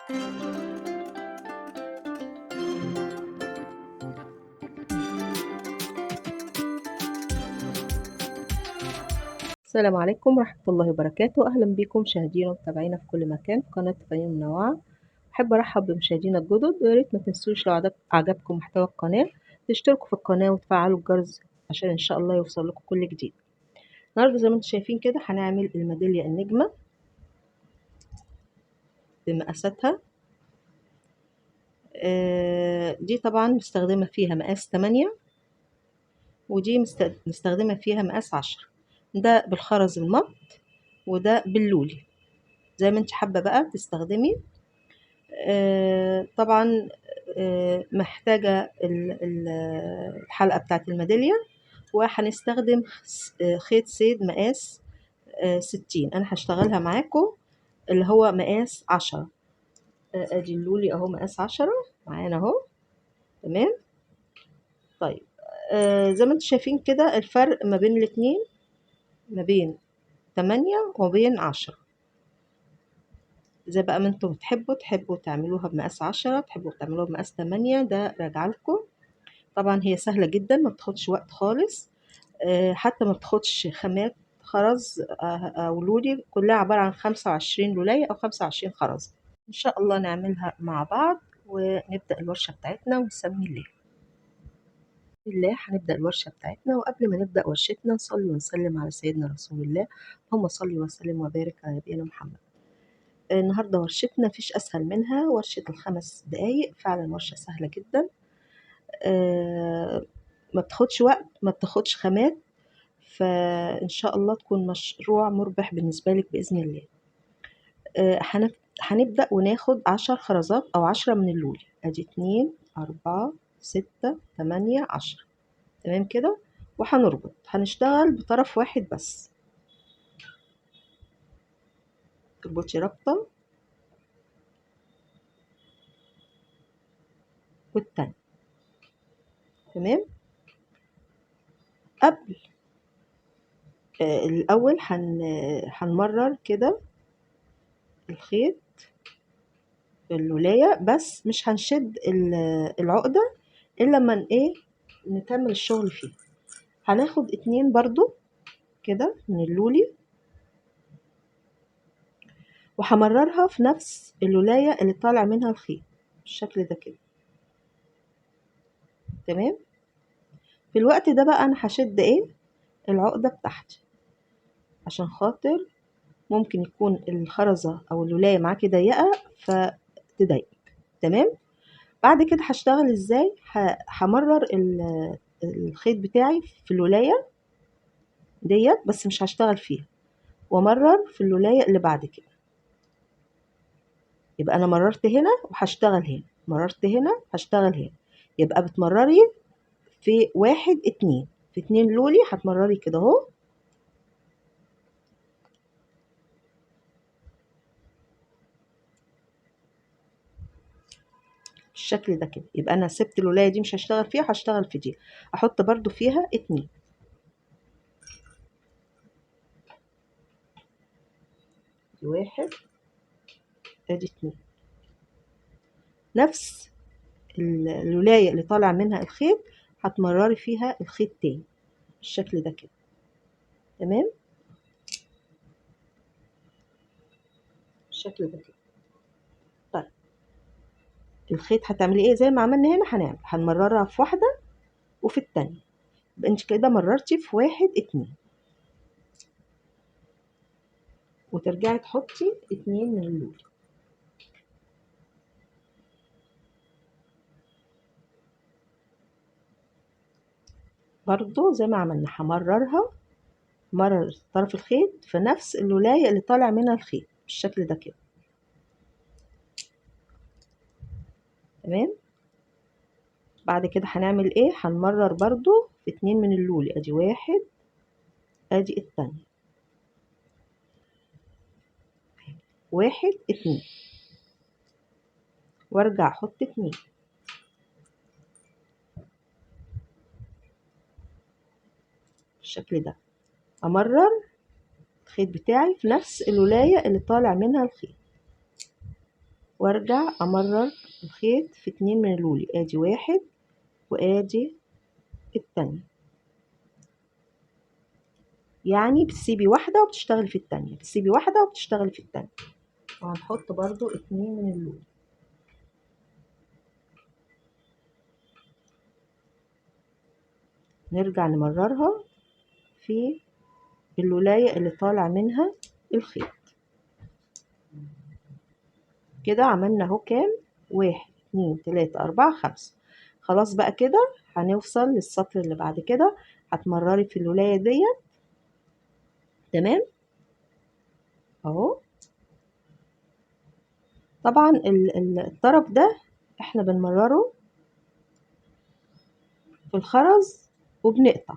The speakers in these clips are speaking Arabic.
السلام عليكم ورحمة الله وبركاته. أهلا بكم مشاهدينا ومتابعينا في كل مكان في قناة فنين منوعة. أحب أرحب بمشاهدينا الجدد، ويا ريت ما تنسوش لو عجبكم محتوى القناة تشتركوا في القناة وتفعلوا الجرس عشان إن شاء الله يوصل لكم كل جديد. النهاردة زي ما انتم شايفين كده هنعمل الميدالية النجمة بمقاساتها. دي طبعا مستخدمة فيها مقاس 8، ودي مستخدمة فيها مقاس 10. ده بالخرز المط وده باللولي، زي ما انت حابة بقى تستخدمي. طبعا محتاجة الحلقة بتاعت الميدالية، وهنستخدم خيط صيد مقاس 60. أنا هشتغلها معاكم اللي هو مقاس 10. ادي اللولي اهو مقاس 10 معانا اهو. تمام. طيب زي ما انتم شايفين كده الفرق ما بين الاتنين ما بين 8 وما بين 10. زي بقى ما انتم تحبوا تعملوها بمقاس 10، تحبوا تعملوها بمقاس 8، ده راجع لكم. طبعا هي سهلة جدا، ما بتاخدش وقت خالص، حتى ما بتاخدش خامات خرز او لولي، كلها عبارة عن 25 لولاية او 25 خرز. ان شاء الله نعملها مع بعض ونبدأ الورشة بتاعتنا ونسمي الله. بسم الله هنبدأ الورشة بتاعتنا، وقبل ما نبدأ ورشتنا نصلي ونسلم على سيدنا رسول الله. اللهم صل وسلم وبارك على نبينا محمد. النهاردة ورشتنا مفيش أسهل منها، ورشة ال5 دقايق. فعلا ورشة سهلة جدا، ما بتاخدش وقت، ما بتاخدش خامات، فإن شاء الله تكون مشروع مربح بالنسبة لك بإذن الله. هنبدأ وناخد 10 خرزات أو 10 من اللولي. أدي 2 4 6 8 10. تمام كده. وهنربط، هنشتغل بطرف واحد بس. تربطي ربطة والتانية. تمام. قبل الأول هنمرر كده الخيط في الولاية، بس مش هنشد العقدة إلا لما نكمل الشغل فيه. هناخد 2 برضو كده من اللولي، وهمررها في نفس الولاية اللي طالع منها الخيط بالشكل ده كده. تمام. في الوقت ده بقى أنا هشد العقدة بتاعتي، عشان خاطر ممكن يكون الخرزة أو الولاية معاكي ضيقة فتضايقك. تمام. بعد كده هشتغل ازاي؟ همرر الخيط بتاعي في الولاية ديت، بس مش هشتغل فيها، وامرر في الولاية اللي بعد كده. يبقى انا مررت هنا وهشتغل هنا، مررت هنا هشتغل هنا. يبقى بتمرري في 1 2، في 2 لولي هتمرري كده اهو، بالشكل ده كده. يبقى انا سبت الولاية دي مش هشتغل فيها، هشتغل في دي. احط برضو فيها 2. دي 1 ادي 2. نفس الولاية اللي طالع منها الخيط هتمرري فيها الخيط تاني بالشكل ده كده. تمام. بالشكل ده كده. طيب الخيط هتعملي ايه؟ زي ما عملنا هنا هنمررها في واحدة وفي التانية. يبقى انت كده مررتي في 1 2، وترجعي تحطي 2 من اللولي. برضو زي ما عملنا همررها، مرر طرف الخيط في نفس الولاية اللي طالع منها الخيط بالشكل ده كده. تمام. بعد كده هنعمل ايه؟ هنمرر برضو في 2 من اللولي. ادي 1 ادي التانية. 1 2، وارجع احط 2 بالشكل ده. امرر الخيط بتاعي في نفس الولاية اللي طالع منها الخيط، وارجع امرر الخيط في 2 من اللولي، ادي واحد وادي التانية. يعني بتسيبي واحدة وبتشتغلي في التانية، بتسيبي واحدة وبتشتغلي في التانية. وهنحط برضو 2 من اللولي. نرجع نمررها في اللولاية اللي طالع منها الخيط. كده عملنا اهو كام؟ 1 2 3 4 5. خلاص بقى كده هنوصل للسطر اللي بعد كده. هتمرري في اللولاية ديت، تمام اهو. طبعا الطرف ده احنا بنمرره في الخرز وبنقطع،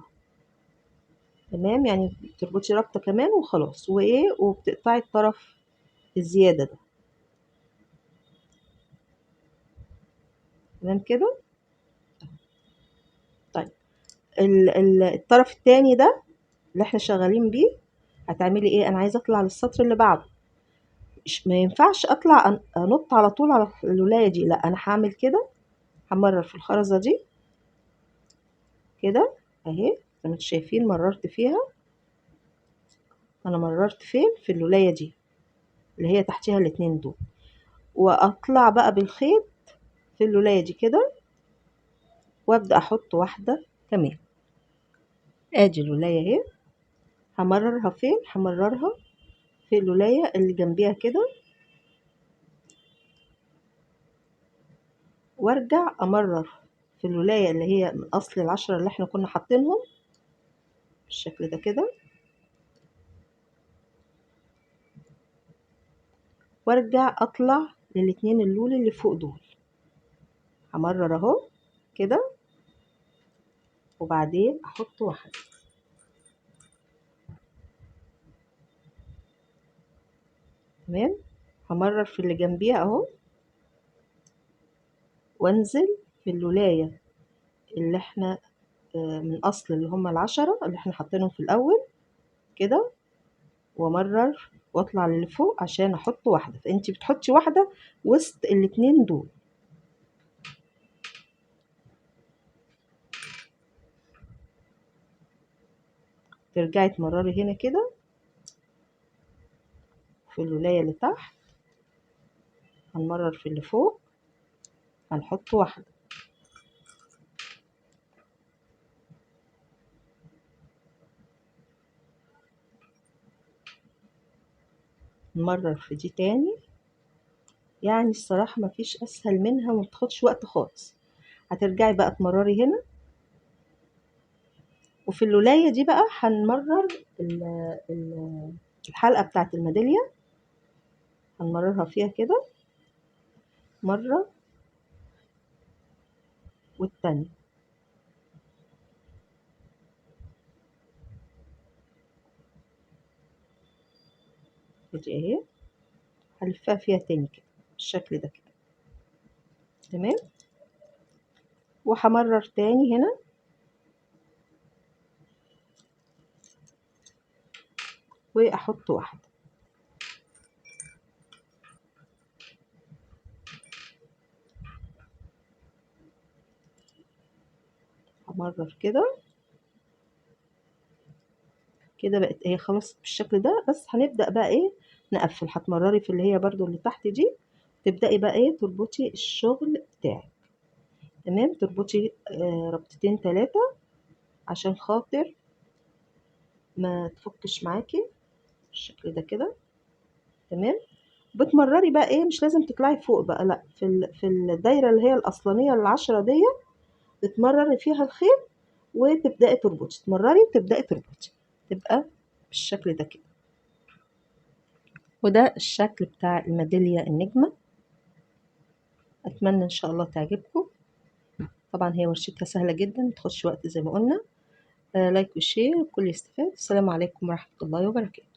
تمام. يعني بتربطي ربطة كمان وخلاص، وايه وبتقطعي الطرف الزيادة ده، تمام كده. طيب الطرف التاني ده اللي احنا شغالين بيه هتعملي ايه؟ انا عايزه اطلع للسطر اللي بعده، ما ينفعش اطلع انط على طول على الولايه دي، لا انا هعمل كده، همرر في الخرزه دي كده اهي زي ما انتم شايفين مررت فيها. انا مررت فين؟ في الولايه دي اللي هي تحتيها الاتنين دول، واطلع بقى بالخيط في الولايه دي كده، وابدا احط واحده كمان. ادي الولايه اهي، همررها فين؟ همررها في الولايه اللي جنبيها كده، وارجع امرر في الولايه اللي هي من اصل العشرة اللي احنا كنا حاطينهم بالشكل ده كده، وارجع اطلع للاتنين اللولي اللي فوق دول. همرر اهو كده، وبعدين احط واحده، تمام. همرر في اللي جنبيها اهو، وانزل في اللولايه اللي احنا من اصل اللي هم العشرة اللي احنا حاطينهم في الاول كده، وامرر واطلع للي فوق عشان احط واحده. فانتي بتحطي واحده وسط الاتنين دول. ترجعي تمرري هنا كده في الولايه اللي تحت، هنمرر في اللي فوق، هنحط واحده، نمرر في دي تاني. يعني الصراحة مفيش أسهل منها ومبتاخدش وقت خالص. هترجعي بقى تمرري هنا، وفي الولاية دي بقى هنمرر الحلقة بتاعة الميدالية، هنمررها فيها كده مرة والتانية. دي اهي هلفها فيها تاني كده بالشكل ده كده، تمام. وهمرر تاني هنا، واحط واحدة، همرر كده كده. بقت هي خلاص بالشكل ده. بس هنبدأ بقى ايه؟ نقفل. هتمرري في اللي هي برضو اللي تحت دي، تبدأي بقى ايه؟ تربطي الشغل بتاعك، تمام. تربطي ربطتين 3 عشان خاطر ما تفكش معاكي بالشكل ده كده، تمام. بتمرري بقى ايه؟ مش لازم تطلعي فوق بقى، لا، في الدايره اللي هي الاصلانيه العشرة دي بتمرري فيها الخيط، وتبداي تربطي، تمرري وتبداي تربطي، تبقى بالشكل ده كده. وده الشكل بتاع الميدالية النجمة. اتمنى ان شاء الله تعجبكم. طبعا هي ورشتها سهله جدا، متاخدش وقت زي ما قلنا. لايك وشير، الكل يستفاد. السلام عليكم ورحمه الله وبركاته.